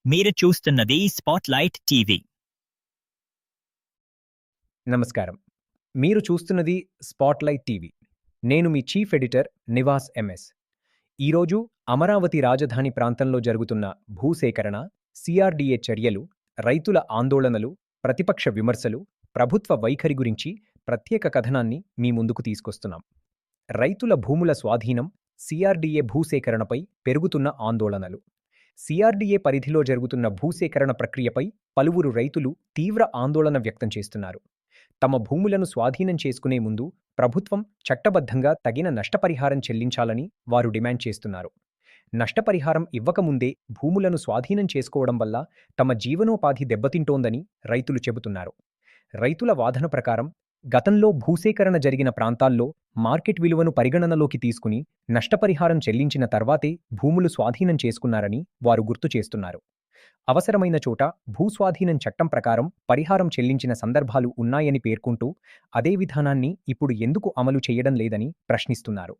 మీరు చూస్తున్నది spotlight TV. నమస్కారం. మీరు చూస్తున్నది స్పాట్‌లైట్ టీవీ. నేను మీ చీఫ్ ఎడిటర్ నివాస్ ఎంఎస్. ఈరోజు అమరావతి రాజధాని ప్రాంతంలో జరుగుతున్న భూసేకరణ, సిఆర్‌డిఏ చర్యలు, రైతుల ఆందోళనలు, ప్రతిపక్ష విమర్శలు, ప్రభుత్వ వైఖరి గురించి ప్రత్యేక కథనాన్ని మీ ముందుకు తీసుకొస్తున్నాం. రైతుల భూముల స్వాధీనం, సిఆర్‌డిఏ భూసేకరణపై పెరుగుతున్న ఆందోళనలు. సిఆర్‌డిఏ పరిధిలో జరుగుతున్న భూసేకరణ ప్రక్రియపై పలువురు రైతులు తీవ్ర ఆందోళన వ్యక్తం చేస్తున్నారు. తమ భూములను స్వాధీనం చేసుకునే ముందు ప్రభుత్వం చట్టబద్ధంగా తగిన నష్టపరిహారం చెల్లించాలని వారు డిమాండ్ చేస్తున్నారు. నష్టపరిహారం ఇవ్వకముందే భూములను స్వాధీనం చేసుకోవడం వల్ల తమ జీవనోపాధి దెబ్బతింటోందని రైతులు చెబుతున్నారు. రైతుల వాదన ప్రకారం గతంలో భూసేకరణ జరిగిన ప్రాంతాల్లో మార్కెట్ విలువను పరిగణనలోకి తీసుకుని నష్టపరిహారం చెల్లించిన తర్వాతే భూములు స్వాధీనం చేసుకున్నారని వారు గుర్తు చేస్తున్నారు. అవసరమైన చోట భూస్వాధీనం చట్టం ప్రకారం పరిహారం చెల్లించిన సందర్భాలు ఉన్నాయని పేర్కొంటూ అదే విధానాన్ని ఇప్పుడు ఎందుకు అమలు చేయడం లేదని ప్రశ్నిస్తున్నారు.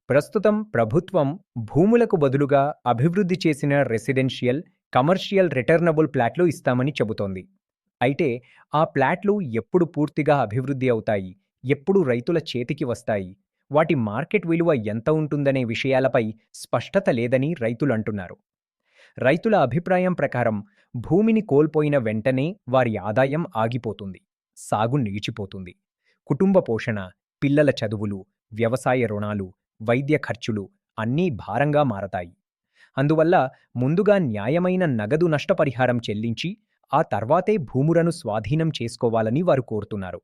ప్రస్తుతం ప్రభుత్వం భూములకు బదులుగా అభివృద్ధి చేసిన రెసిడెన్షియల్, కమర్షియల్ రిటర్నబుల్ ప్లాట్లు ఇస్తామని చెబుతోంది. అయితే ఆ ప్లాట్లు ఎప్పుడు పూర్తిగా అభివృద్ధి అవుతాయి, ఎప్పుడు రైతుల చేతికి వస్తాయి, వాటి మార్కెట్ విలువ ఎంత ఉంటుందనే విషయాలపై స్పష్టత లేదని రైతులు అంటున్నారు. రైతుల అభిప్రాయం ప్రకారం భూమిని కోల్పోయిన వెంటనే వారి ఆదాయం ఆగిపోతుంది, సాగు నిలిచిపోతుంది. కుటుంబ పోషణ, పిల్లల చదువులు, వ్యవసాయ రుణాలు, వైద్య ఖర్చులు అన్నీ భారంగా మారతాయి. అందువల్ల ముందుగా న్యాయమైన నగదు నష్టపరిహారం చెల్లించి ఆ తర్వాతే భూములను స్వాధీనం చేసుకోవాలని వారు కోరుతున్నారు.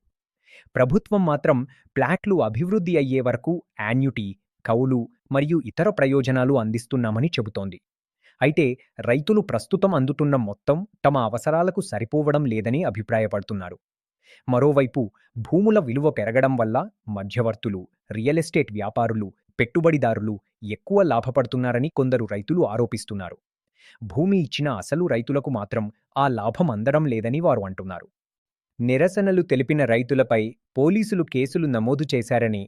ప్రభుత్వం మాత్రం ప్లాట్లు అభివృద్ధి అయ్యే వరకు యాన్యుటీ, కౌలు మరియు ఇతర ప్రయోజనాలు అందిస్తున్నామని చెబుతోంది. అయితే రైతులు ప్రస్తుతం అందుతున్న మొత్తం తమ అవసరాలకు సరిపోవడం లేదని అభిప్రాయపడుతున్నారు. మరోవైపు భూముల విలువ పెరగడం వల్ల మధ్యవర్తులు, రియల్ ఎస్టేట్ వ్యాపారులు, పెట్టుబడిదారులు ఎక్కువ లాభపడుతున్నారని కొందరు రైతులు ఆరోపిస్తున్నారు. భూమి ఇచ్చిన అసలు రైతులకు మాత్రం ఆ లాభం అందడం లేదని వారు అంటున్నారు. నిరసనలు తెలిపిన రైతులపై పోలీసులు కేసులు నమోదు చేశారని,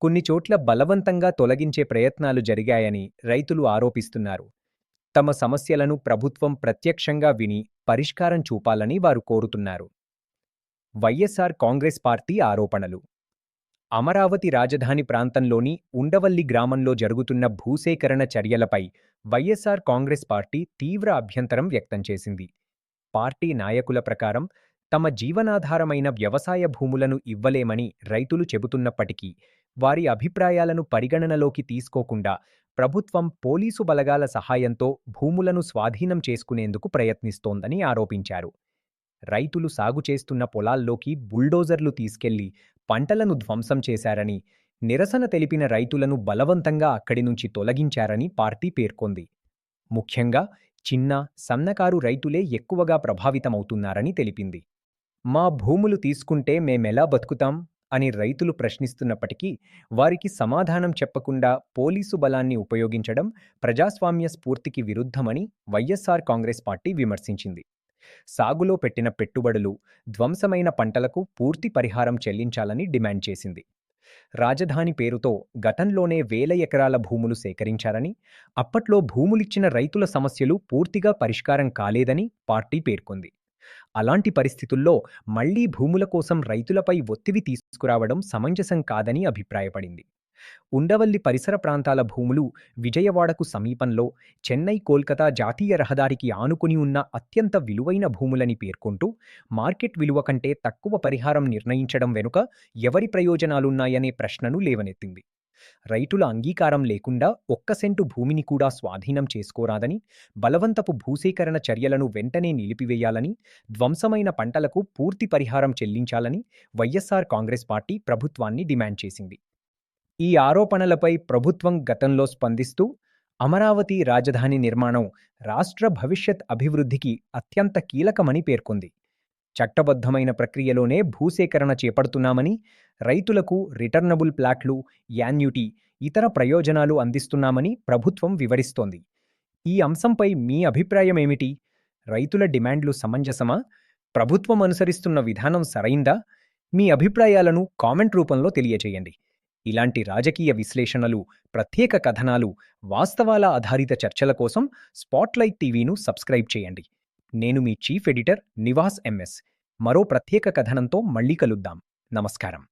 కొన్ని చోట్ల బలవంతంగా తొలగించే ప్రయత్నాలు జరిగాయని రైతులు ఆరోపిస్తున్నారు. తమ సమస్యలను ప్రభుత్వం ప్రత్యక్షంగా విని పరిష్కారం చూపాలని వారు కోరుతున్నారు. వైఎస్ఆర్ కాంగ్రెస్ పార్టీ ఆరోపణలు. అమరావతి రాజధాని ప్రాంతంలోని ఉండవల్లి గ్రామంలో జరుగుతున్న భూసేకరణ చర్యలపై వైఎస్ఆర్ కాంగ్రెస్ పార్టీ తీవ్ర అభ్యంతరం వ్యక్తం చేసింది. పార్టీ నాయకుల ప్రకారం తమ జీవనాధారమైన వ్యవసాయ భూములను ఇవ్వలేమని రైతులు చెబుతున్నప్పటికీ వారి అభిప్రాయాలను పరిగణనలోకి తీసుకోకుండా ప్రభుత్వం పోలీసు బలగాల సహాయంతో భూములను స్వాధీనం చేసుకునేందుకు ప్రయత్నిస్తోందని ఆరోపించారు. రైతులు సాగు చేస్తున్న పొలాల్లోకి బుల్డోజర్లు తీసుకెళ్లి పంటలను ధ్వంసం చేశారని, నిరసన తెలిపిన రైతులను బలవంతంగా అక్కడి నుంచి తొలగించారని పార్టీ పేర్కొంది. ముఖ్యంగా చిన్న, సన్నకారు రైతులే ఎక్కువగా ప్రభావితమవుతున్నారని తెలిపింది. మా భూములు తీసుకుంటే మేమెలా బతుకుతాం అని రైతులు ప్రశ్నిస్తున్నప్పటికీ వారికి సమాధానం చెప్పకుండా పోలీసు బలాన్ని ఉపయోగించడం ప్రజాస్వామ్య స్ఫూర్తికి విరుద్ధమని వైఎస్ఆర్ కాంగ్రెస్ పార్టీ విమర్శించింది. సాగులో పెట్టిన పెట్టుబడులు, ధ్వంసమైన పంటలకు పూర్తి పరిహారం చెల్లించాలని డిమాండ్ చేసింది. రాజధాని పేరుతో గతంలోనే వేల ఎకరాల భూములు సేకరించారని, అప్పట్లో భూములిచ్చిన రైతుల సమస్యలు పూర్తిగా పరిష్కారం కాలేదని పార్టీ పేర్కొంది. అలాంటి పరిస్థితుల్లో మళ్లీ భూముల కోసం రైతులపై ఒత్తిడి తీసుకురావడం సమంజసం కాదని అభిప్రాయపడింది. ఉండవల్లి పరిసర ప్రాంతాల భూములు విజయవాడకు సమీపంలో చెన్నై కోల్కతా జాతీయ రహదారికి ఆనుకుని ఉన్న అత్యంత విలువైన భూములని పేర్కొంటూ మార్కెట్ విలువ కంటే తక్కువ పరిహారం నిర్ణయించడం వెనుక ఎవరి ప్రయోజనాలున్నాయనే ప్రశ్నను లేవనెత్తింది. రైతుల అంగీకారం లేకుండా ఒక్క సెంటు భూమిని కూడా స్వాధీనం చేసుకోరాదని, బలవంతపు భూసేకరణ చర్యలను వెంటనే నిలిపివేయాలని, ధ్వంసమైన పంటలకు పూర్తి పరిహారం చెల్లించాలని వైఎస్ఆర్ కాంగ్రెస్ పార్టీ ప్రభుత్వాన్ని డిమాండ్ చేసింది. ఈ ఆరోపణలపై ప్రభుత్వం గతంలో స్పందిస్తూ అమరావతి రాజధాని నిర్మాణం రాష్ట్ర భవిష్యత్ అభివృద్ధికి అత్యంత కీలకమని పేర్కొంది. చట్టబద్ధమైన ప్రక్రియలోనే భూసేకరణ చేపడుతున్నామని, రైతులకు రిటర్నబుల్ ప్లాట్లు, యాన్యుటీ, ఇతర ప్రయోజనాలు అందిస్తున్నామని ప్రభుత్వం వివరిస్తోంది. ఈ అంశంపై మీ అభిప్రాయమేమిటి? రైతుల డిమాండ్లు సమంజసమా? ప్రభుత్వం అనుసరిస్తున్న విధానం సరైందా? మీ అభిప్రాయాలను కామెంట్ రూపంలో తెలియజేయండి. ఇలాంటి రాజకీయ విశ్లేషణలు, ప్రత్యేక కథనాలు, వాస్తవాల ఆధారిత చర్చల కోసం స్పాట్లైట్ టీవీను సబ్స్క్రైబ్ చేయండి. నేను మీ చీఫ్ ఎడిటర్ నివాస్ ఎంఎస్. మరో ప్రత్యేక కథనంతో మళ్ళీ కలుద్దాం. నమస్కారం.